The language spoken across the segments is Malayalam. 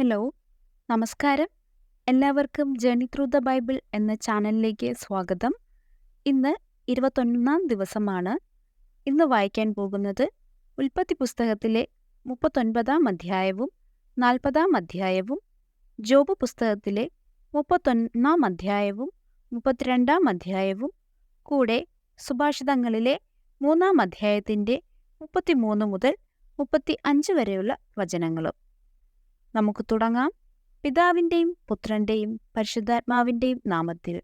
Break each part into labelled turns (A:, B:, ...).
A: ഹലോ, നമസ്കാരം. എല്ലാവർക്കും ജേർണി ത്രൂ ദ ബൈബിൾ എന്ന ചാനലിലേക്ക് സ്വാഗതം. ഇന്ന് 21 ദിവസമാണ്. ഇന്ന് വായിക്കാൻ പോകുന്നത് ഉൽപ്പത്തി പുസ്തകത്തിലെ 39 അധ്യായവും 40 അധ്യായവും, ജോബ് പുസ്തകത്തിലെ 31 അധ്യായവും 32 അധ്യായവും, കൂടെ സുഭാഷിതങ്ങളിലെ 3 അധ്യായത്തിൻ്റെ 33 മുതൽ 35 വരെയുള്ള വചനങ്ങളും. നമുക്ക് തുടങ്ങാം. പിതാവിൻ്റെയും പുത്രൻ്റെയും പരിശുദ്ധാത്മാവിൻ്റെയും നാമത്തിൽ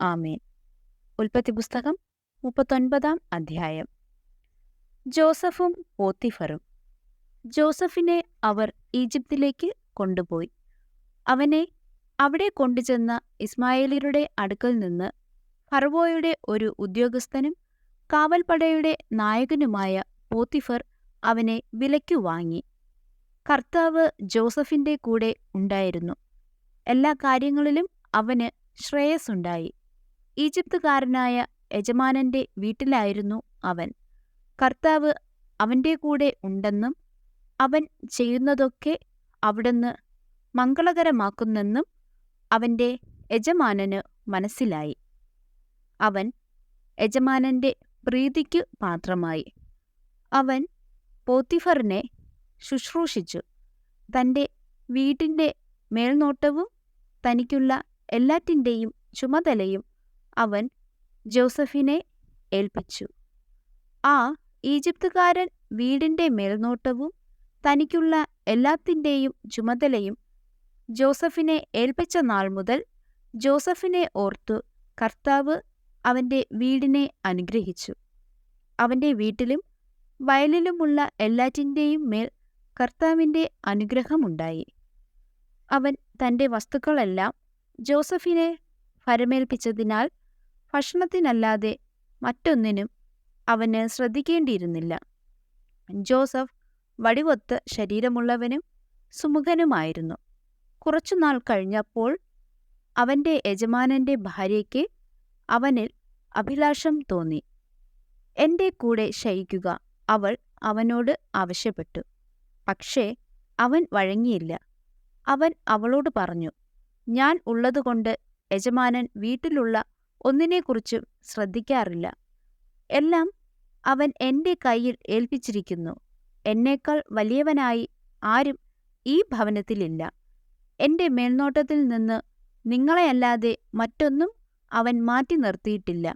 A: ആമേൻ. ഉൽപ്പത്തി പുസ്തകം 39 അധ്യായം. ജോസഫും പോത്തിഫറും. ജോസഫിനെ അവർ ഈജിപ്തിലേക്ക് കൊണ്ടുപോയി. അവനെ അവിടെ കൊണ്ടുചെന്ന ഇസ്മായേല്യരുടെ അടുക്കൽ നിന്ന് ഫറവോയുടെ ഒരു ഉദ്യോഗസ്ഥനും കാവൽപ്പടയുടെ നായകനുമായ പോത്തിഫർ അവനെ വിലയ്ക്കു വാങ്ങി. കർത്താവ് ജോസഫിൻ്റെ കൂടെ ഉണ്ടായിരുന്നു. എല്ലാ കാര്യങ്ങളിലും അവന് ശ്രേയസ്സുണ്ടായി. ഈജിപ്തുകാരനായ യജമാനന്റെ വീട്ടിലായിരുന്നു അവൻ. കർത്താവ് അവൻ്റെ കൂടെ ഉണ്ടെന്നും അവൻ ചെയ്യുന്നതൊക്കെ അവിടുന്ന് മംഗളകരമാക്കുന്നെന്നും അവൻ്റെ യജമാനന് മനസ്സിലായി. അവൻ യജമാനന്റെ പ്രീതിക്കു പാത്രമായി. അവൻ പോത്തിഫറിനെ ശുശ്രൂഷിച്ചു. തൻ്റെ വീട്ടിൻ്റെ മേൽനോട്ടവും തനിക്കുള്ള എല്ലാറ്റിൻ്റെയും ചുമതലയും അവൻ ജോസഫിനെ ഏൽപ്പിച്ചു. ആ ഈജിപ്തുകാരൻ വീടിൻ്റെ മേൽനോട്ടവും തനിക്കുള്ള എല്ലാത്തിൻ്റെയും ചുമതലയും ജോസഫിനെ ഏൽപ്പിച്ച നാൾ മുതൽ ജോസഫിനെ ഓർത്തു കർത്താവ് അവൻ്റെ വീടിനെ അനുഗ്രഹിച്ചു. അവൻ്റെ വീട്ടിലും വയലിലുമുള്ള എല്ലാറ്റിൻ്റെയും മേൽ കർത്താവിൻ്റെ അനുഗ്രഹമുണ്ടായി. അവൻ തൻ്റെ വസ്തുക്കളെല്ലാം ജോസഫിനെ ഫരമേൽപ്പിച്ചതിനാൽ ഭക്ഷണത്തിനല്ലാതെ മറ്റൊന്നിനും അവന് ശ്രദ്ധിക്കേണ്ടിയിരുന്നില്ല. ജോസഫ് വടിവൊത്ത ശരീരമുള്ളവനും സുമുഖനുമായിരുന്നു. കുറച്ചുനാൾ കഴിഞ്ഞപ്പോൾ അവൻ്റെ യജമാനന്റെ ഭാര്യയ്ക്ക് അവനിൽ അഭിലാഷം തോന്നി. എൻ്റെ കൂടെ ശയിക്കുക അവൾ അവനോട് ആവശ്യപ്പെട്ടു. പക്ഷേ അവൻ വഴങ്ങിയില്ല. അവൻ അവളോട് പറഞ്ഞു, ഞാൻ ഉള്ളതുകൊണ്ട് യജമാനൻ വീട്ടിലുള്ള ഒന്നിനെക്കുറിച്ചും ശ്രദ്ധിക്കാറില്ല. എല്ലാം അവൻ എൻ്റെ കയ്യിൽ ഏൽപ്പിച്ചിരിക്കുന്നു. എന്നേക്കാൾ വലിയവനായി ആരും ഈ ഭവനത്തിലില്ല. എൻ്റെ മേൽനോട്ടത്തിൽ നിന്ന് നിങ്ങളെയല്ലാതെ മറ്റൊന്നും അവൻ മാറ്റി നിർത്തിയിട്ടില്ല.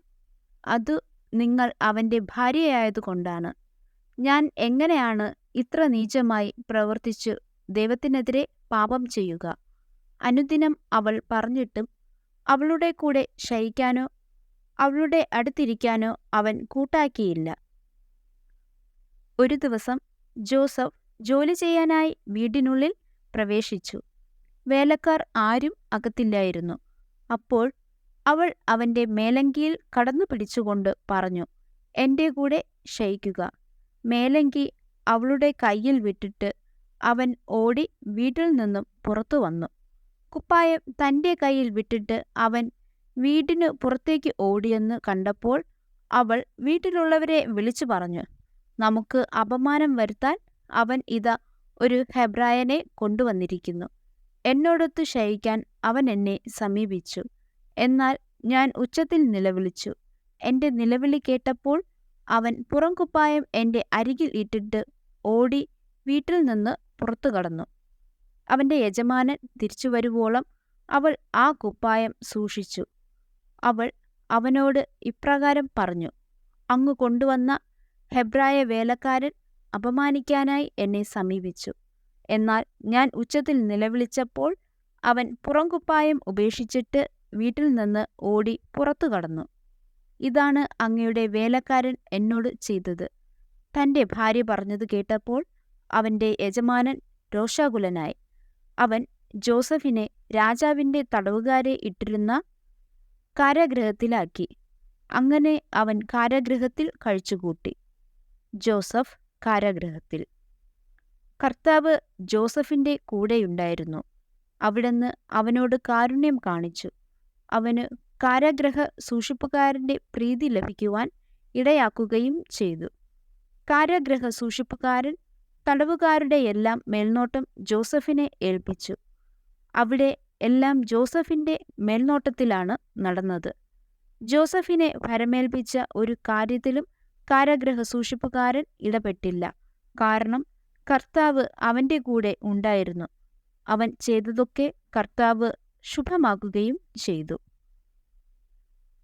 A: അതു നിങ്ങൾ അവൻ്റെ ഭാര്യയായതുകൊണ്ടാണ്. ഞാൻ എങ്ങനെയാണ് ഇത്ര നീചമായി പ്രവർത്തിച്ചു ദൈവത്തിനെതിരെ പാപം ചെയ്യുക? അനുദിനം അവൾ പറഞ്ഞിട്ടും അവളുടെ കൂടെ ശയിക്കാനോ അവളുടെ അടുത്തിരിക്കാനോ അവൻ കൂട്ടാക്കിയില്ല. ഒരു ദിവസം ജോസഫ് ജോലി ചെയ്യാനായി വീടിനുള്ളിൽ പ്രവേശിച്ചു. വേലക്കാർ ആരും അകത്തില്ലായിരുന്നു. അപ്പോൾ അവൾ അവൻ്റെ മേലങ്കിയിൽ കടന്നു പിടിച്ചുകൊണ്ട് പറഞ്ഞു, എൻ്റെ കൂടെ ശയിക്കുക. മേലങ്കി അവളുടെ കയ്യിൽ വിട്ടിട്ട് അവൻ ഓടി വീട്ടിൽ നിന്നും പുറത്തു വന്നു. കുപ്പായം തൻ്റെ കയ്യിൽ വിട്ടിട്ട് അവൻ വീടിനു പുറത്തേക്ക് ഓടിയെന്ന് കണ്ടപ്പോൾ അവൾ വീട്ടിലുള്ളവരെ വിളിച്ചു പറഞ്ഞു, നമുക്ക് അപമാനം വരുത്താൻ അവൻ ഇതാ ഒരു ഹെബ്രായനെ കൊണ്ടുവന്നിരിക്കുന്നു. എന്നോടൊത്തു ശയിക്കാൻ അവൻ എന്നെ സമീപിച്ചു. എന്നാൽ ഞാൻ ഉച്ചത്തിൽ നിലവിളിച്ചു. എൻ്റെ നിലവിളി കേട്ടപ്പോൾ അവൻ പുറംകുപ്പായം എൻ്റെ അരികിൽ ഇട്ടിട്ട് ഓടി വീട്ടിൽ നിന്ന് പുറത്തു കടന്നു. അവൻ്റെ യജമാനൻ തിരിച്ചു വരുവോളം അവൾ ആ കുപ്പായം സൂക്ഷിച്ചു. അവൾ അവനോട് ഇപ്രകാരം പറഞ്ഞു, അങ്ങ് കൊണ്ടുവന്ന ഹെബ്രായ വേലക്കാരൻ അപമാനിക്കാനായി എന്നെ സമീപിച്ചു. എന്നാൽ ഞാൻ ഉച്ചത്തിൽ നിലവിളിച്ചപ്പോൾ അവൻ പുറംകുപ്പായം ഉപേക്ഷിച്ചിട്ട് വീട്ടിൽ നിന്ന് ഓടി പുറത്തു കടന്നു. ഇതാണ് അങ്ങയുടെ വേലക്കാരൻ എന്നോട് ചെയ്തത്. തൻ്റെ ഭാര്യ പറഞ്ഞത് കേട്ടപ്പോൾ അവൻ്റെ യജമാനൻ രോഷാകുലനായി. അവൻ ജോസഫിനെ രാജാവിൻ്റെ തടവുകാരെ ഇട്ടിരുന്ന കാരാഗൃഹത്തിലാക്കി. അങ്ങനെ അവൻ കാരാഗൃഹത്തിൽ കഴിച്ചുകൂട്ടി. ജോസഫ് കാരാഗൃഹത്തിൽ. കർത്താവ് ജോസഫിൻ്റെ കൂടെയുണ്ടായിരുന്നു. അവിടുന്ന് അവനോട് കാരുണ്യം കാണിച്ചു. അവന് കാരാഗൃഹ സൂക്ഷിപ്പുകാരൻ്റെ പ്രീതി ലഭിക്കുവാൻ ഇടയാക്കുകയും ചെയ്തു. കാരാഗൃഹ സൂക്ഷിപ്പുകാരൻ തടവുകാരുടെയെല്ലാം മേൽനോട്ടം ജോസഫിനെ ഏൽപ്പിച്ചു. അവിടെ എല്ലാം ജോസഫിന്റെ മേൽനോട്ടത്തിലാണ് നടന്നത്. ജോസഫിനെ ഭരമേൽപ്പിച്ച ഒരു കാര്യത്തിലും കാരാഗൃഹ സൂക്ഷിപ്പുകാരൻ ഇടപെട്ടില്ല. കാരണം കർത്താവ് അവന്റെ കൂടെ ഉണ്ടായിരുന്നു. അവൻ ചെയ്തതൊക്കെ കർത്താവ് ശുഭമാക്കുകയും ചെയ്തു.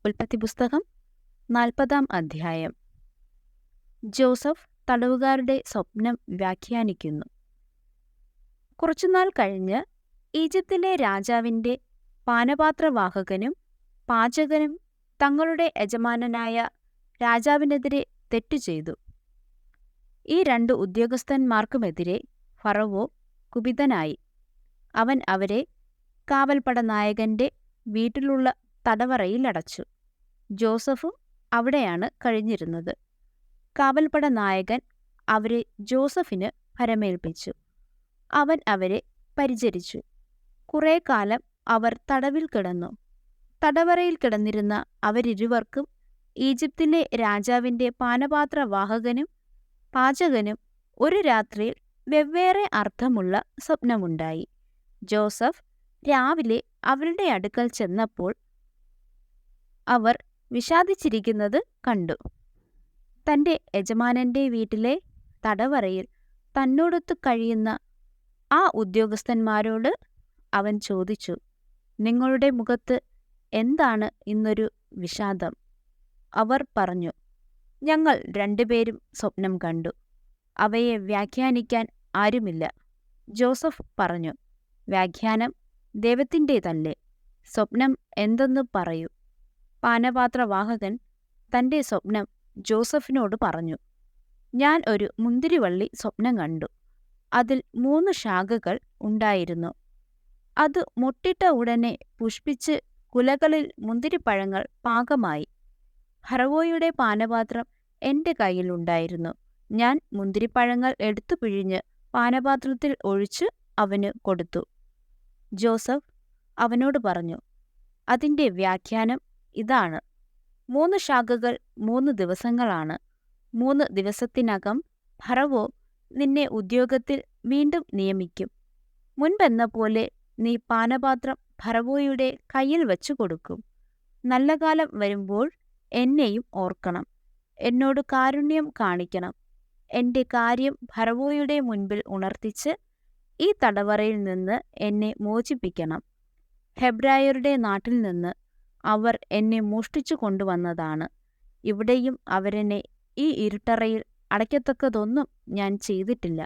A: ഉൽപ്പത്തി പുസ്തകം 40-ാം അധ്യായം. ജോസഫ് തടവുകാരുടെ സ്വപ്നം വ്യാഖ്യാനിക്കുന്നു. കുറച്ചുനാൾ കഴിഞ്ഞ് ഈജിപ്തിലെ രാജാവിന്റെ പാനപാത്രവാഹകനും പാചകനും തങ്ങളുടെ യജമാനനായ രാജാവിനെതിരെ തെറ്റു ചെയ്തു. ഈ 2 ഉദ്യോഗസ്ഥന്മാർക്കുമെതിരെ ഫറവോ കുപിതനായി. അവൻ അവരെ കാവൽപ്പട നായകന്റെ വീട്ടിലുള്ള തടവറയിൽ അടച്ചു. ജോസഫും അവിടെയാണ് കഴിഞ്ഞിരുന്നത്. കാവൽപ്പട നായകൻ അവരെ ജോസഫിന് ഭരമേൽപ്പിച്ചു. അവൻ അവരെ പരിചരിച്ചു. കുറേ കാലം അവർ തടവിൽ കിടന്നു. തടവറയിൽ കിടന്നിരുന്ന അവരിരുവർക്കും ഈജിപ്തിലെ രാജാവിന്റെ പാനപാത്രവാഹകനും പാചകനും ഒരു രാത്രിയിൽ വെവ്വേറെ അർത്ഥമുള്ള സ്വപ്നമുണ്ടായി. ജോസഫ് രാവിലെ അവരുടെ അടുക്കൽ ചെന്നപ്പോൾ അവർ വിഷാദിച്ചിരിക്കുന്നത് കണ്ടു. തന്റെ യജമാനന്റെ വീട്ടിലെ തടവറയിൽ തന്നോടൊത്തു കഴിയുന്ന ആ ഉദ്യോഗസ്ഥന്മാരോട് അവൻ ചോദിച്ചു, നിങ്ങളുടെ മുഖത്ത് എന്താണ് ഇന്നൊരു വിഷാദം? അവർ പറഞ്ഞു, ഞങ്ങൾ 2 പേരും സ്വപ്നം കണ്ടു. അവയെ വ്യാഖ്യാനിക്കാൻ ആരുമില്ല. ജോസഫ് പറഞ്ഞു, വ്യാഖ്യാനം ദൈവത്തിൻ്റേതല്ലേ? സ്വപ്നം എന്തെന്ന് പറയൂ. പാനപാത്രവാഹകൻ തന്റെ സ്വപ്നം ജോസഫിനോട് പറഞ്ഞു. ഞാൻ ഒരു മുന്തിരിവള്ളി സ്വപ്നം കണ്ടു. അതിൽ 3 ശാഖകൾ ഉണ്ടായിരുന്നു. അത് മൊട്ടിട്ട ഉടനെ പുഷ്പിച്ച് കുലകളിൽ മുന്തിരിപ്പഴങ്ങൾ പാകമായി. ഫറവോയുടെ പാനപാത്രം എന്റെ കയ്യിലുണ്ടായിരുന്നു. ഞാൻ മുന്തിരിപ്പഴങ്ങൾ എടുത്തു പിഴിഞ്ഞ് പാനപാത്രത്തിൽ ഒഴിച്ച് അവന് കൊടുത്തു. ജോസഫ് അവനോട് പറഞ്ഞു, അതിന്റെ വ്യാഖ്യാനം ഇതാണ്. 3 ശാഖകൾ 3 ദിവസങ്ങളാണ്. 3 ദിവസത്തിനകം ഫറവോ നിന്നെ ഉദ്യോഗത്തിൽ വീണ്ടും നിയമിക്കും. മുൻപെന്ന പോലെ നീ പാനപാത്രം ഫറവോയുടെ കയ്യിൽ വച്ചു കൊടുക്കും. നല്ല കാലം വരുമ്പോൾ എന്നെയും ഓർക്കണം. എന്നോട് കാരുണ്യം കാണിക്കണം. എന്റെ കാര്യം ഫറവോയുടെ മുൻപിൽ ഉണർത്തിച്ച് ഈ തടവറയിൽ നിന്ന് എന്നെ മോചിപ്പിക്കണം. ഹെബ്രായരുടെ നാട്ടിൽ നിന്ന് അവർ എന്നെ മോഷ്ടിച്ചു കൊണ്ടുവന്നതാണ്. ഇവിടെയും അവരെന്നെ ഈ ഇരുട്ടറയിൽ അടയ്ക്കത്തക്കതൊന്നും ഞാൻ ചെയ്തിട്ടില്ല.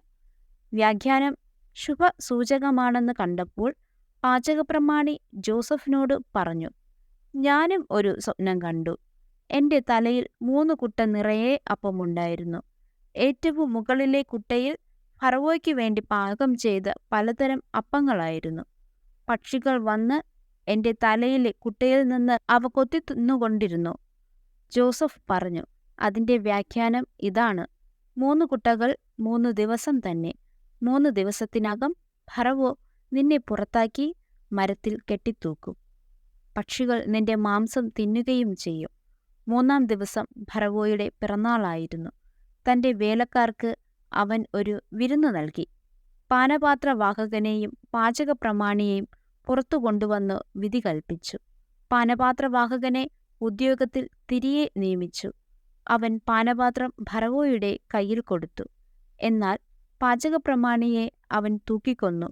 A: വ്യാഖ്യാനം ശുഭസൂചകമാണെന്ന് കണ്ടപ്പോൾ പാചകപ്രമാണി ജോസഫിനോട് പറഞ്ഞു, ഞാനും ഒരു സ്വപ്നം കണ്ടു. എന്റെ തലയിൽ 3 കുട്ട നിറയെ അപ്പമുണ്ടായിരുന്നു. ഏറ്റവും മുകളിലെ കുട്ടയിൽ ഫറവോയ്ക്ക് വേണ്ടി പാകം ചെയ്ത പലതരം അപ്പങ്ങളായിരുന്നു. പക്ഷികൾ വന്ന് എന്റെ തലയിലെ കുട്ടയിൽ നിന്ന് അവ കൊത്തി തിന്നുകൊണ്ടിരുന്നു. ജോസഫ് പറഞ്ഞു, അതിന്റെ വ്യാഖ്യാനം ഇതാണ്. 3 കുട്ടകൾ 3 ദിവസം തന്നെ. 3 ദിവസത്തിനകം ഫറവോ നിന്നെ പുറത്താക്കി മരത്തിൽ കെട്ടിത്തൂക്കും. പക്ഷികൾ നിന്റെ മാംസം തിന്നുകയും ചെയ്യും. 3-ാം ദിവസം ഫറവോയുടെ പിറന്നാളായിരുന്നു. തന്റെ വേലക്കാർക്ക് അവൻ ഒരു വിരുന്ന് നൽകി. പാനപാത്രവാഹകനെയും പാചകപ്രമാണിയെയും പുറത്തു കൊണ്ടുവന്ന് വിധി കൽപ്പിച്ചു. പാനപാത്രവാഹകനെ ഉദ്യോഗത്തിൽ തിരികെ നിയമിച്ചു. അവൻ പാനപാത്രം ഫറവോയുടെ കയ്യിൽ കൊടുത്തു. എന്നാൽ പാചകപ്രമാണിയെ അവൻ തൂക്കിക്കൊന്നു.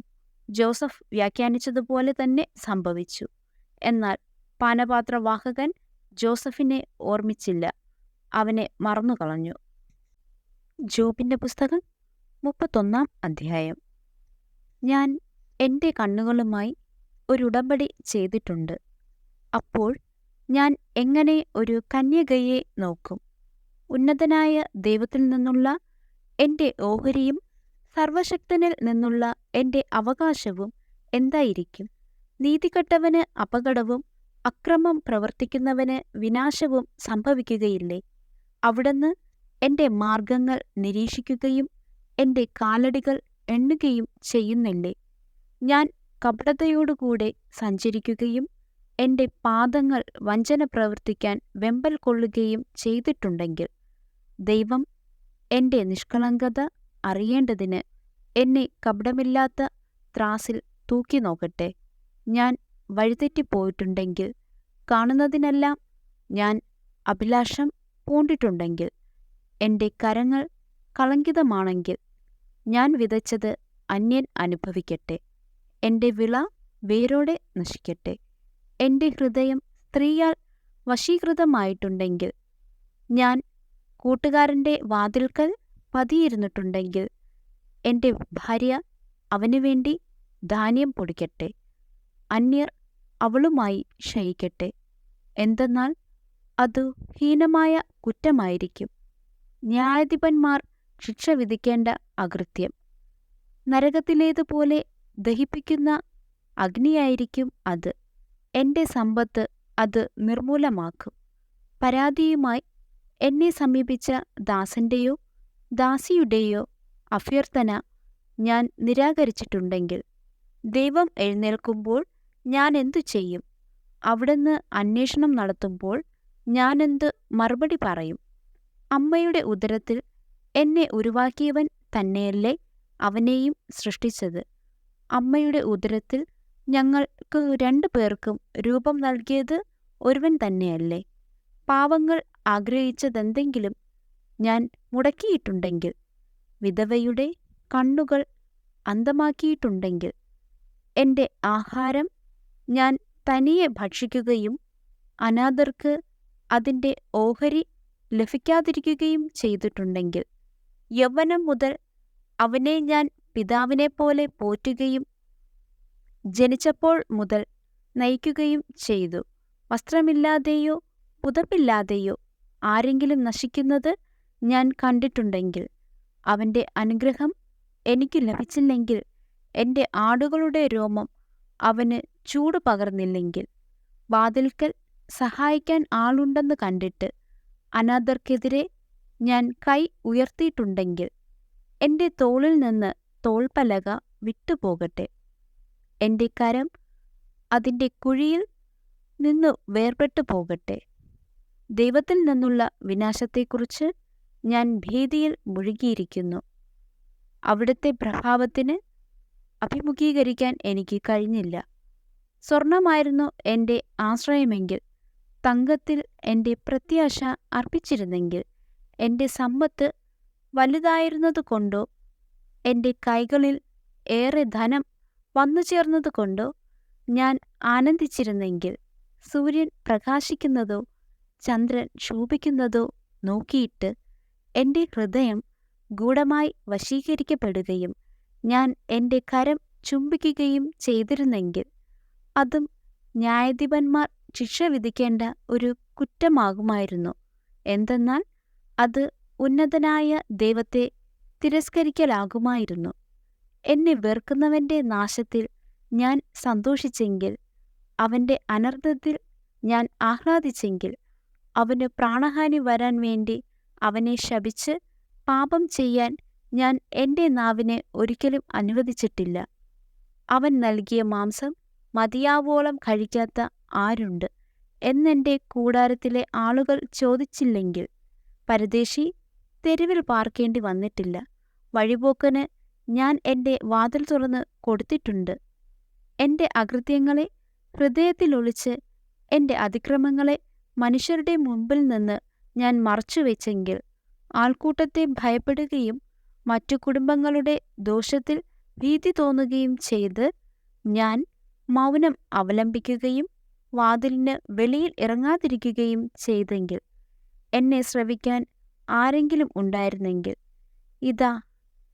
A: ജോസഫ് വ്യാഖ്യാനിച്ചതുപോലെ തന്നെ സംഭവിച്ചു. എന്നാൽ പാനപാത്രവാഹകൻ ജോസഫിനെ ഓർമ്മിച്ചില്ല. അവനെ മറന്നുകളഞ്ഞു. ജോബിന്റെ പുസ്തകം 31-ാം അധ്യായം. ഞാൻ എന്റെ കണ്ണുകളുമായി ഒരു ഉടമ്പടി ചെയ്തിട്ടുണ്ട്. അപ്പോൾ ഞാൻ എങ്ങനെ ഒരു കന്യകയെ നോക്കും? ഉന്നതനായ ദൈവത്തിൽ നിന്നുള്ള എന്റെ ഓഹരിയും സർവശക്തനിൽ നിന്നുള്ള എന്റെ അവകാശവും എന്തായിരിക്കും? നീതികെട്ടവന് അപകടവും അക്രമം പ്രവർത്തിക്കുന്നവന് വിനാശവും സംഭവിക്കുകയില്ലേ? അവിടുന്ന് എന്റെ മാർഗങ്ങൾ നിരീക്ഷിക്കുകയും എന്റെ കാലടികൾ എണ്ണുകയും ചെയ്യുന്നില്ലേ? ഞാൻ കപടതയോടുകൂടെ സഞ്ചരിക്കുകയും എന്റെ പാദങ്ങൾ വഞ്ചന പ്രവർത്തിക്കാൻ വെമ്പൽ കൊള്ളുകയും ചെയ്തിട്ടുണ്ടെങ്കിൽ ദൈവം എന്റെ നിഷ്കളങ്കത അറിയേണ്ടതിന് എന്നെ കപടമില്ലാത്ത ത്രാസിൽ തൂക്കി നോക്കട്ടെ. ഞാൻ വഴിതെറ്റിപ്പോയിട്ടുണ്ടെങ്കിൽ, കാണുന്നതിനെല്ലാം ഞാൻ അഭിലാഷം പൂണ്ടിട്ടുണ്ടെങ്കിൽ, എൻ്റെ കരങ്ങൾ കളങ്കിതമാണെങ്കിൽ, ഞാൻ വിതച്ചത് അന്യൻ അനുഭവിക്കട്ടെ. എൻ്റെ വിള വേരോടെ നശിക്കട്ടെ. എൻ്റെ ഹൃദയം സ്ത്രീയാൽ വശീകൃതമായിട്ടുണ്ടെങ്കിൽ, ഞാൻ കൂട്ടുകാരൻ്റെ വാതിൽക്കൽ പതിയിരുന്നിട്ടുണ്ടെങ്കിൽ, എൻ്റെ ഭാര്യ അവനു വേണ്ടി ധാന്യം പൊടിക്കട്ടെ. അന്യർ അവളുമായി ശയിക്കട്ടെ. എന്തെന്നാൽ അതു ഹീനമായ കുറ്റമായിരിക്കും. ന്യായാധിപന്മാർ ശിക്ഷ വിധിക്കേണ്ട അകൃത്യം. നരകത്തിലേതുപോലെ ദഹിപ്പിക്കുന്ന അഗ്നിയായിരിക്കും അത്. എൻ്റെ സമ്പത്ത് അത് നിർമൂലമാക്കും. പരാതിയുമായി എന്നെ സമീപിച്ച ദാസന്റെയോ ദാസിയുടെയോ അഭ്യർത്ഥന ഞാൻ നിരാകരിച്ചിട്ടുണ്ടെങ്കിൽ, ദൈവം എഴുന്നേൽക്കുമ്പോൾ ഞാൻ എന്തു ചെയ്യും? അവിടുന്ന് അന്വേഷണം നടത്തുമ്പോൾ ഞാൻ എന്തു മറുപടി പറയും? അമ്മയുടെ ഉദരത്തിൽ എന്നെ ഉരുവാക്കിയവൻ തന്നെയല്ലേ അവനെയും സൃഷ്ടിച്ചത്? അമ്മയുടെ ഉദരത്തിൽ ഞങ്ങൾക്ക് 2 പേർക്കും രൂപം നൽകിയത് ഒരുവൻ തന്നെയല്ലേ? പാവങ്ങൾ ആഗ്രഹിച്ചതെന്തെങ്കിലും ഞാൻ മുടക്കിയിട്ടുണ്ടെങ്കിൽ, വിധവയുടെ കണ്ണുകൾ അന്ധമാക്കിയിട്ടുണ്ടെങ്കിൽ, എൻ്റെ ആഹാരം ഞാൻ തനിയെ ഭക്ഷിക്കുകയും അനാഥർക്ക് അതിൻ്റെ ഓഹരി ലഭിക്കാതിരിക്കുകയും ചെയ്തിട്ടുണ്ടെങ്കിൽ, യൗവനം മുതൽ അവനെ ഞാൻ പിതാവിനെപ്പോലെ പോറ്റുകയും ജനിച്ചപ്പോൾ മുതൽ നയിക്കുകയും ചെയ്തു, വസ്ത്രമില്ലാതെയോ പുതപ്പില്ലാതെയോ ആരെങ്കിലും നശിക്കുന്നത് ഞാൻ കണ്ടിട്ടുണ്ടെങ്കിൽ, അവൻ്റെ അനുഗ്രഹം എനിക്ക് ലഭിച്ചില്ലെങ്കിൽ, എൻ്റെ ആടുകളുടെ രോമം അവന് ചൂട് പകർന്നില്ലെങ്കിൽ, വാതിൽക്കൽ സഹായിക്കാൻ ആളുണ്ടെന്ന് കണ്ടിട്ട് അനാഥർക്കെതിരെ ഞാൻ കൈ ഉയർത്തിയിട്ടുണ്ടെങ്കിൽ, എൻ്റെ തോളിൽ നിന്ന് തോൾപ്പലക വിട്ടുപോകട്ടെ. എൻ്റെ കരം അതിൻ്റെ കുഴിയിൽ നിന്നു വേർപെട്ടു പോകട്ടെ. ദൈവത്തിൽ നിന്നുള്ള വിനാശത്തെക്കുറിച്ച് ഞാൻ ഭീതിയിൽ മുഴുകിയിരിക്കുന്നു. അവിടുത്തെ പ്രഭാവത്തിന് അഭിമുഖീകരിക്കാൻ എനിക്ക് കഴിഞ്ഞില്ല. സ്വർണമായിരുന്നു എൻ്റെ ആശ്രയമെങ്കിൽ, തങ്കത്തിൽ എൻ്റെ പ്രത്യാശ അർപ്പിച്ചിരുന്നെങ്കിൽ, എൻ്റെ സമ്പത്ത് വലുതായിരുന്നതുകൊണ്ടോ എൻ്റെ കൈകളിൽ ഏറെ ധനം വന്നുചേർന്നതുകൊണ്ടോ ഞാൻ ആനന്ദിച്ചിരുന്നെങ്കിൽ, സൂര്യൻ പ്രകാശിക്കുന്നതോ ചന്ദ്രൻ ശോഭിക്കുന്നതോ നോക്കിയിട്ട് എൻ്റെ ഹൃദയം ഗൂഢമായി വശീകരിക്കപ്പെടുകയും ഞാൻ എൻ്റെ കരം ചുംബിക്കുകയും ചെയ്തിരുന്നെങ്കിൽ, അതും ന്യായാധിപന്മാർ ശിക്ഷ വിധിക്കേണ്ട ഒരു കുറ്റമാകുമായിരുന്നു. എന്തെന്നാൽ അത് ഉന്നതനായ ദൈവത്തെ തിരസ്കരിക്കലാകുമായിരുന്നു. എന്നെ വെറുക്കുന്നവൻ്റെ നാശത്തിൽ ഞാൻ സന്തോഷിച്ചെങ്കിൽ, അവൻ്റെ അനർത്ഥത്തിൽ ഞാൻ ആഹ്ലാദിച്ചെങ്കിൽ, അവന് പ്രാണഹാനി വരാൻ വേണ്ടി അവനെ ശപിച്ച് പാപം ചെയ്യാൻ ഞാൻ എൻ്റെ നാവിനെ ഒരിക്കലും അനുവദിച്ചിട്ടില്ല. അവൻ നൽകിയ മാംസം മതിയാവോളം കഴിക്കാത്ത ആരുണ്ട് എന്നെൻ്റെ കൂടാരത്തിലെ ആളുകൾ ചോദിച്ചില്ലെങ്കിൽ, പരദേശി തെരുവിൽ പാർക്കേണ്ടി വന്നിട്ടില്ല. വഴിപോക്കന് ഞാൻ എൻ്റെ വാതിൽ തുറന്ന് കൊടുത്തിട്ടുണ്ട്. എൻ്റെ അകൃത്യങ്ങളെ ഹൃദയത്തിലൊളിച്ച് എൻ്റെ അതിക്രമങ്ങളെ മനുഷ്യരുടെ മുമ്പിൽ നിന്ന് ഞാൻ മറച്ചുവെച്ചെങ്കിൽ, ആൾക്കൂട്ടത്തെ ഭയപ്പെടുകയും മറ്റു കുടുംബങ്ങളുടെ ദോഷത്തിൽ ഭീതി തോന്നുകയും ചെയ്ത് ഞാൻ മൗനം അവലംബിക്കുകയും വാതിലിന് വെളിയിൽ ഇറങ്ങാതിരിക്കുകയും ചെയ്തെങ്കിൽ, എന്നെ ശ്രവിക്കാൻ ആരെങ്കിലും ഉണ്ടായിരുന്നെങ്കിൽ. ഇതാ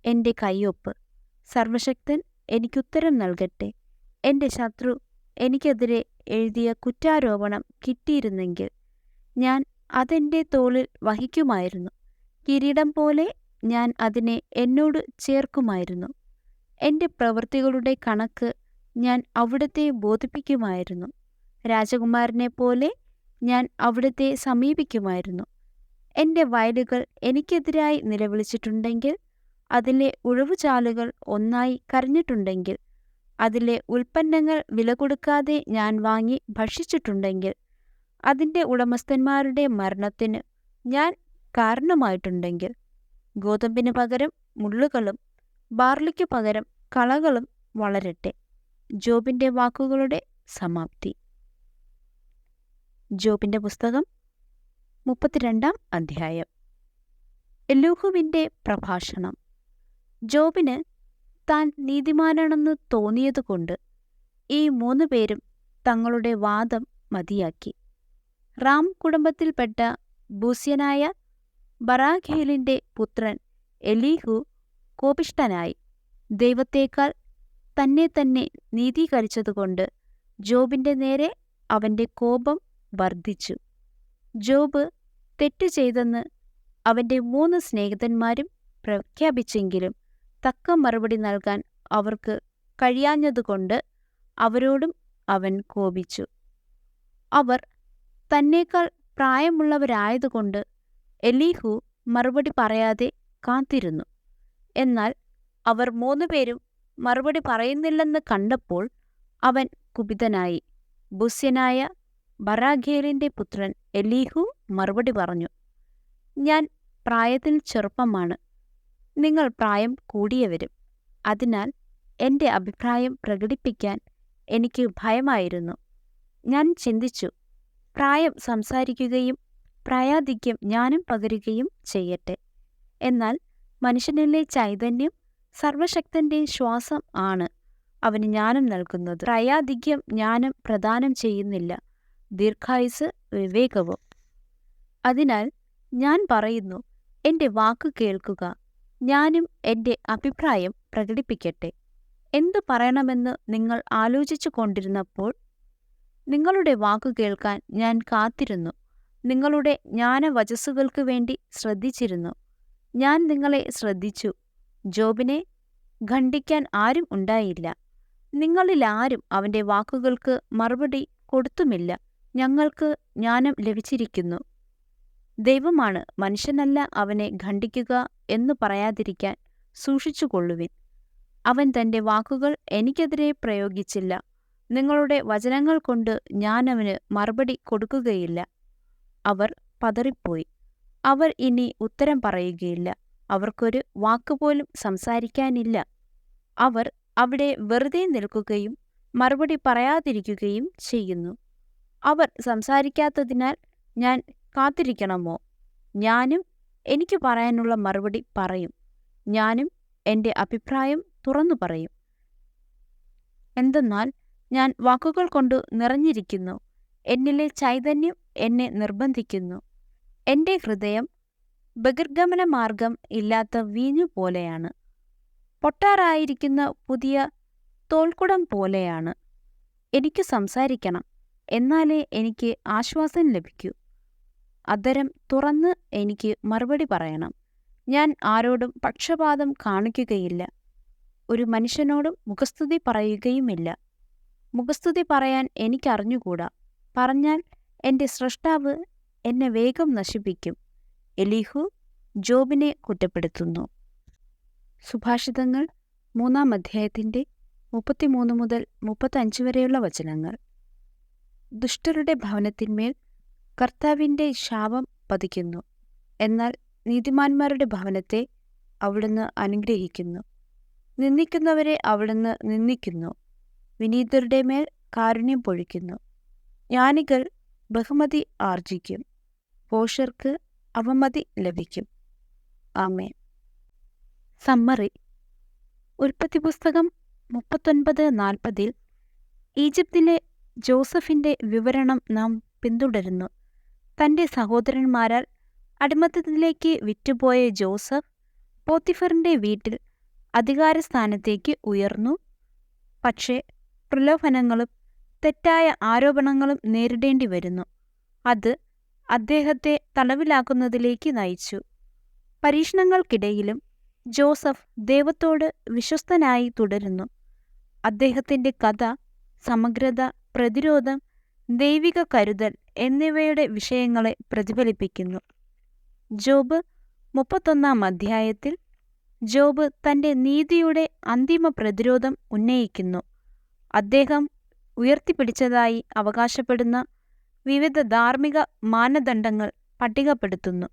A: എൻ്റെ കയ്യൊപ്പ്. സർവശക്തൻ എനിക്കുത്തരം നൽകട്ടെ. എൻ്റെ ശത്രു എനിക്കെതിരെ എഴുതിയ കുറ്റാരോപണം കിട്ടിയിരുന്നെങ്കിൽ, ഞാൻ അതെൻ്റെ തോളിൽ വഹിക്കുമായിരുന്നു. കിരീടം പോലെ ഞാൻ അതിനെ എന്നോട് ചേർക്കുമായിരുന്നു. എൻ്റെ പ്രവൃത്തികളുടെ കണക്ക് ഞാൻ അവിടുത്തെ ബോധിപ്പിക്കുമായിരുന്നു. രാജകുമാരനെപ്പോലെ ഞാൻ അവിടുത്തെ സമീപിക്കുമായിരുന്നു. എൻ്റെ വയലുകൾ എനിക്കെതിരായി നിലവിളിച്ചിട്ടുണ്ടെങ്കിൽ, അതിലെ ഉഴവുചാലുകൾ ഒന്നായി കരഞ്ഞിട്ടുണ്ടെങ്കിൽ, അതിലെ ഉൽപ്പന്നങ്ങൾ വില കൊടുക്കാതെ ഞാൻ വാങ്ങി ഭക്ഷിച്ചിട്ടുണ്ടെങ്കിൽ, അതിൻ്റെ ഉടമസ്ഥന്മാരുടെ മരണത്തിന് ഞാൻ കാരണമായിട്ടുണ്ടെങ്കിൽ, ഗോതമ്പിന് പകരം മുള്ളുകളും ബാർലിക്കു പകരം കളകളും വളരട്ടെ. ജോബിൻ്റെ വാക്കുകളുടെ സമാപ്തി. ജോബിന്റെ പുസ്തകം 32 അധ്യായം. എലൂഹുവിന്റെ പ്രഭാഷണം. ജോബിന് താൻ നീതിമാനാണെന്ന് തോന്നിയതുകൊണ്ട് ഈ 3 പേരും തങ്ങളുടെ വാദം മതിയാക്കി. റാം കുടുംബത്തിൽപ്പെട്ട ബൂസ്യനായ ബറാഖേലിന്റെ പുത്രൻ എലീഹു കോപിഷ്ഠനായി ദൈവത്തേക്കാൾ തന്നെ നീതീകരിച്ചതുകൊണ്ട് ജോബിന്റെ നേരെ അവന്റെ കോപം വർദ്ധിച്ചു. ജോബ് തെറ്റ് ചെയ്തെന്ന് അവന്റെ 3 സ്നേഹിതന്മാരും പ്രഖ്യാപിച്ചെങ്കിലും തക്ക മറുപടി നൽകാൻ അവർക്ക് കഴിയാഞ്ഞതുകൊണ്ട് അവരോടും അവൻ കോപിച്ചു. അവർ തന്നേക്കാൾ പ്രായമുള്ളവരായതുകൊണ്ട് എലീഹു മറുപടി പറയാതെ കാത്തിരുന്നു. എന്നാൽ അവർ 3 പേരും മറുപടി പറയുന്നില്ലെന്ന് കണ്ടപ്പോൾ അവൻ കുപിതനായി. ബൂസ്യനായ ബറാഖേലിന്റെ പുത്രൻ എലീഹു മറുപടി പറഞ്ഞു, ഞാൻ പ്രായത്തിൽ ചെറുപ്പമാണ്, നിങ്ങൾ പ്രായം കൂടിയവരും. അതിനാൽ എൻ്റെ അഭിപ്രായം പ്രകടിപ്പിക്കാൻ എനിക്ക് ഭയമായിരുന്നു. ഞാൻ ചിന്തിച്ചു, പ്രായം സംസാരിക്കുകയും പ്രായാധിക്യം ജ്ഞാനം പകരുകയും ചെയ്യട്ടെ. എന്നാൽ മനുഷ്യനിലെ ചൈതന്യം സർവശക്തന്റെ ശ്വാസം ആണ് അവന് ജ്ഞാനം നൽകുന്നത്. പ്രായാധിക്യം ജ്ഞാനം പ്രദാനം ചെയ്യുന്നില്ല, ദീർഘായുസ് വിവേകവും. അതിനാൽ ഞാൻ പറയുന്നു, എൻ്റെ വാക്കു കേൾക്കുക, ഞാനും എൻ്റെ അഭിപ്രായം പ്രകടിപ്പിക്കട്ടെ. എന്തു പറയണമെന്ന് നിങ്ങൾ ആലോചിച്ചു കൊണ്ടിരുന്നപ്പോൾ നിങ്ങളുടെ വാക്കു കേൾക്കാൻ ഞാൻ കാത്തിരുന്നു. നിങ്ങളുടെ ജ്ഞാനവചസ്സുകൾക്ക് വേണ്ടി ശ്രദ്ധിച്ചിരുന്നു. ഞാൻ നിങ്ങളെ ശ്രദ്ധിച്ചു. ജോബിനെ ഖണ്ഡിക്കാൻ ആരും ഉണ്ടായില്ല. നിങ്ങളിലാരും അവന്റെ വാക്കുകൾക്ക് മറുപടി കൊടുത്തുമില്ല. ഞങ്ങൾക്ക് ജ്ഞാനം ലഭിച്ചിരിക്കുന്നു. ദൈവമാണ്, മനുഷ്യനല്ല അവനെ ഖണ്ഡിക്കുക എന്നു പറയാതിരിക്കാൻ സൂക്ഷിച്ചുകൊള്ളുവിൻ. അവൻ തന്റെ വാക്കുകൾ എനിക്കെതിരെ പ്രയോഗിച്ചില്ല. നിങ്ങളുടെ വചനങ്ങൾ കൊണ്ട് ഞാൻ അവന് മറുപടി കൊടുക്കുകയില്ല. അവർ പതറിപ്പോയി. അവർ ഇനി ഉത്തരം പറയുകയില്ല. അവർക്കൊരു വാക്കുപോലും സംസാരിക്കാനില്ല. അവർ അവിടെ വെറുതെ നിൽക്കുകയും മറുപടി പറയാതിരിക്കുകയും ചെയ്യുന്നു. അവർ സംസാരിക്കാത്തതിനാൽ ഞാൻ കാത്തിരിക്കണമോ? ഞാനും എനിക്ക് പറയാനുള്ള മറുപടി പറയും. ഞാനും എൻ്റെ അഭിപ്രായം തുറന്നു പറയും. എന്തെന്നാൽ ഞാൻ വാക്കുകൾ കൊണ്ട് നിറഞ്ഞിരിക്കുന്നു. എന്നിലെ ചൈതന്യം എന്നെ നിർബന്ധിക്കുന്നു. എൻ്റെ ഹൃദയം ബഹിർഗമന മാർഗം ഇല്ലാത്ത വീഞ്ഞു പോലെയാണ്. പൊട്ടാറായിരിക്കുന്ന പുതിയ തോൽക്കുടം പോലെയാണ്. എനിക്ക് സംസാരിക്കണം, എന്നാലേ എനിക്ക് ആശ്വാസം ലഭിക്കൂ. അധരം തുറന്ന് എനിക്ക് മറുപടി പറയണം. ഞാൻ ആരോടും പക്ഷപാതം കാണിക്കുകയില്ല. ഒരു മനുഷ്യനോടും മുഖസ്തുതി പറയുകയുമില്ല. മുഖസ്തുതി പറയാൻ എനിക്കറിഞ്ഞുകൂടാ. പറഞ്ഞാൽ എൻ്റെ സ്രഷ്ടാവ് എന്നെ വേഗം നശിപ്പിക്കും. എലീഹു ജോബിനെ കുറ്റപ്പെടുത്തുന്നു. സുഭാഷിതങ്ങൾ 3-ാം അധ്യായത്തിൻ്റെ 33 മുതൽ 35 വരെയുള്ള വചനങ്ങൾ. ദുഷ്ടരുടെ ഭവനത്തിന്മേൽ കർത്താവിൻ്റെ ശാപം പതിക്കുന്നു. എന്നാൽ നീതിമാന്മാരുടെ ഭവനത്തെ അവിടുന്ന് അനുഗ്രഹിക്കുന്നു. നിന്ദിക്കുന്നവരെ അവിടുന്ന് നിന്ദിക്കുന്നു. വിനീതരുടെ മേൽ കാരുണ്യം പൊഴിക്കുന്നു. ജ്ഞാനികൾ ബഹുമതി ആർജിക്കും. ഭോഷർക്ക് അവമതി ലഭിക്കും. ആമേൻ. സമ്മറി. ഉൽപ്പത്തി പുസ്തകം 39-40 ഈജിപ്തിലെ ജോസഫിന്റെ വിവരണം നാം പിന്തുടരുന്നു. തൻ്റെ സഹോദരന്മാരാൽ അടിമത്തത്തിലേക്ക് വിറ്റുപോയ ജോസഫ് പോത്തിഫറിന്റെ വീട്ടിൽ അധികാരസ്ഥാനത്തേക്ക് ഉയർന്നു. പക്ഷേ പ്രലോഭനങ്ങളും തെറ്റായ ആരോപണങ്ങളും നേരിടേണ്ടി വരുന്നു. അത് അദ്ദേഹത്തെ തടവിലാക്കുന്നതിലേക്ക് നയിച്ചു. പരീക്ഷണങ്ങൾക്കിടയിലും ജോസഫ് ദൈവത്തോട് വിശ്വസ്തനായി തുടരുന്നു. അദ്ദേഹത്തിൻ്റെ കഥ സമഗ്രത, പ്രതിരോധം, ദൈവിക കരുതൽ എന്നിവയുടെ വിഷയങ്ങളെ പ്രതിഫലിപ്പിക്കുന്നു. ജോബ് 31-ാം അധ്യായത്തിൽ ജോബ് തൻ്റെ നീതിയുടെ അന്തിമ പ്രതിരോധം ഉന്നയിക്കുന്നു. അദ്ദേഹം ഉയർത്തിപ്പിടിച്ചതായി അവകാശപ്പെടുന്ന വിവിധ ധാർമ്മിക മാനദണ്ഡങ്ങൾ പട്ടികപ്പെടുത്തുന്നു.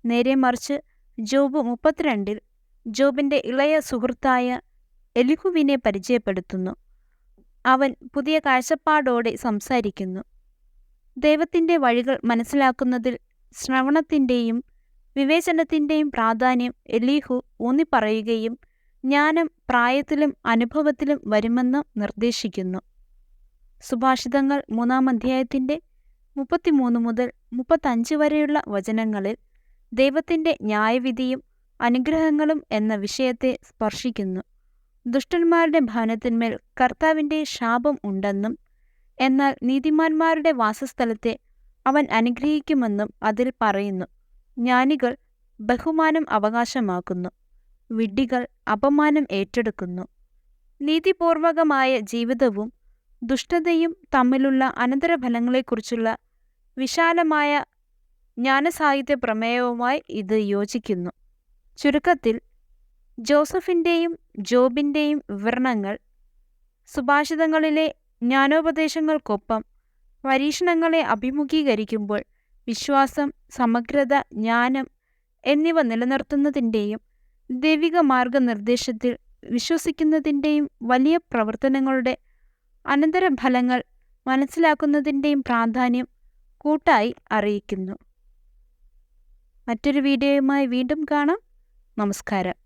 A: നേരെ മറിച്ച് ജോബ് 32-ൽ ജോബിൻ്റെ ഇളയ സുഹൃത്തായ എലിഹുവിനെ പരിചയപ്പെടുത്തുന്നു. അവൻ പുതിയ കാഴ്ചപ്പാടോടെ സംസാരിക്കുന്നു. ദൈവത്തിൻ്റെ വഴികൾ മനസ്സിലാക്കുന്നതിൽ ശ്രവണത്തിൻ്റെയും വിവേചനത്തിൻ്റെയും പ്രാധാന്യം എലീഹു ഊന്നിപ്പറയുകയും ജ്ഞാനം പ്രായത്തിലും അനുഭവത്തിലും വരുമെന്ന് നിർദ്ദേശിക്കുന്നു. സുഭാഷിതങ്ങൾ 3-ാം അധ്യായത്തിൻ്റെ 33 മുതൽ 35 വരെയുള്ള വചനങ്ങളിൽ ദൈവത്തിൻ്റെ ന്യായവിധിയും അനുഗ്രഹങ്ങളും എന്ന വിഷയത്തെ സ്പർശിക്കുന്നു. ദുഷ്ടന്മാരുടെ ഭവനത്തിന്മേൽ കർത്താവിൻ്റെ ശാപം ഉണ്ടെന്നും എന്നാൽ നീതിമാന്മാരുടെ വാസസ്ഥലത്തെ അവൻ അനുഗ്രഹിക്കുമെന്നും അതിൽ പറയുന്നു. ജ്ഞാനികൾ ബഹുമാനം അവകാശമാക്കുന്നു, വിഡ്ഢികൾ അപമാനം ഏറ്റെടുക്കുന്നു. നീതിപൂർവകമായ ജീവിതവും ദുഷ്ടതയും തമ്മിലുള്ള അനന്തരഫലങ്ങളെക്കുറിച്ചുള്ള വിശാലമായ ജ്ഞാനസാഹിത്യ പ്രമേയവുമായി ഇത് യോജിക്കുന്നു. ചുരുക്കത്തിൽ, ജോസഫിൻ്റെയും ജോബിൻ്റെയും വിവരണങ്ങൾ സുഭാഷിതങ്ങളിലെ ജ്ഞാനോപദേശങ്ങൾക്കൊപ്പം പരീക്ഷണങ്ങളെ അഭിമുഖീകരിക്കുമ്പോൾ വിശ്വാസം, സമഗ്രത, ജ്ഞാനം എന്നിവ നിലനിർത്തുന്നതിൻ്റെയും ദൈവിക മാർഗനിർദ്ദേശത്തിൽ വിശ്വസിക്കുന്നതിൻ്റെയും വലിയ പ്രവർത്തനങ്ങളുടെ അനന്തരഫലങ്ങൾ മനസ്സിലാക്കുന്നതിൻ്റെയും പ്രാധാന്യം കൂട്ടായി അറിയിക്കുന്നു. മറ്റൊരു വീഡിയോയുമായി വീണ്ടും കാണാം. നമസ്കാരം.